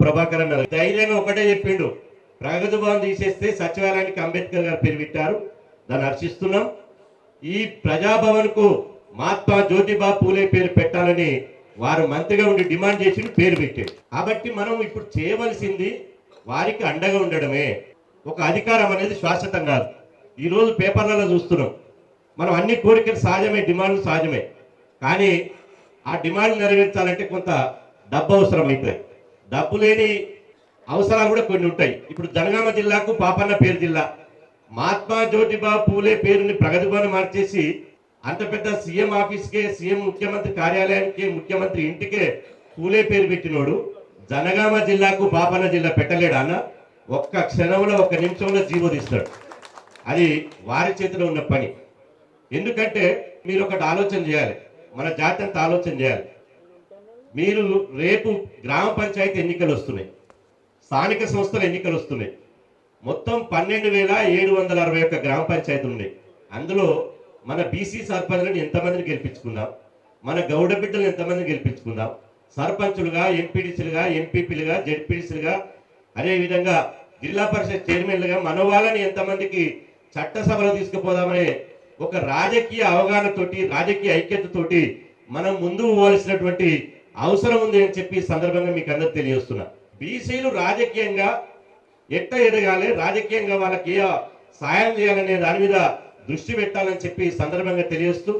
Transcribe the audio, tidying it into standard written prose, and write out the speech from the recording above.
ప్రభాకర్ అన్నారు. ధైర్యంగా ఒకటే చెప్పిండు, ప్రగతి భవన్ తీసేస్తే సచివాలయానికి అంబేద్కర్ గారు పేరు పెట్టారు, దాన్ని హర్షిస్తున్నాం. ఈ ప్రజాభవన్ కు మహాత్మా జ్యోతిబా పూలే పేరు పెట్టాలని వారు మంత్రిగా ఉండి డిమాండ్ చేసి పేరు పెట్టారు. కాబట్టి మనం ఇప్పుడు చేయవలసింది వారికి అండగా ఉండడమే. ఒక అధికారం అనేది శాశ్వతం కాదు. ఈరోజు పేపర్లలో చూస్తున్నాం, మనం అన్ని కోరికలు సహజమే, డిమాండ్లు సహజమే, కానీ ఆ డిమాండ్ నెరవేర్చాలంటే కొంత డబ్బు అవసరం అవుతుంది. డబ్బు లేని అవసరాలు కూడా కొన్ని ఉంటాయి. ఇప్పుడు జనగామ జిల్లాకు పాపన్న పేరు జిల్లా, మహాత్మా జ్యోతిబా పూలే పేరుని ప్రగతి భవన్ మార్చేసి అంత పెద్ద సీఎం ఆఫీస్కే, సీఎం ముఖ్యమంత్రి కార్యాలయానికి, ముఖ్యమంత్రి ఇంటికే పూలే పేరు పెట్టినోడు జనగామ జిల్లాకు పాపన్న జిల్లా పెట్టలేడా అన్న? ఒక్క క్షణంలో, ఒక్క నిమిషంలో జీవో తీస్తాడు. అది వారి చేతిలో ఉన్న పని. ఎందుకంటే మీరు ఒకటి ఆలోచన చేయాలి, మన జాతి అంతా ఆలోచన చేయాలి. మీరు రేపు గ్రామ పంచాయతీ ఎన్నికలు వస్తున్నాయి, స్థానిక సంస్థల ఎన్నికలు వస్తున్నాయి. మొత్తం 12,761 గ్రామ పంచాయతీలు ఉన్నాయి. అందులో మన బీసీ సర్పంచ్లను ఎంతమందిని గెలిపించుకుందాం, మన గౌడ బిడ్డలు ఎంతమందిని గెలిపించుకుందాం, సర్పంచులుగా, ఎంపీడీసీలుగా, ఎంపీపీలుగా, జెడ్పీడీసీలుగా, అదేవిధంగా జిల్లా పరిషత్ చైర్మన్లుగా మన వాళ్ళని ఎంతమందికి చట్టసభలో తీసుకుపోదామనే ఒక రాజకీయ అవగాహనతోటి, రాజకీయ ఐక్యతతోటి మనం ముందుకు పోవాల్సినటువంటి అవసరం ఉంది అని చెప్పి సందర్భంగా మీకు అందరూ తెలియజేస్తున్నా. బీసీలు రాజకీయంగా ఎట్ట ఎదగాలి, రాజకీయంగా వాళ్ళకి ఏ సాయం చేయాలనే దాని మీద దృష్టి పెట్టాలని చెప్పి సందర్భంగా తెలియజేస్తూ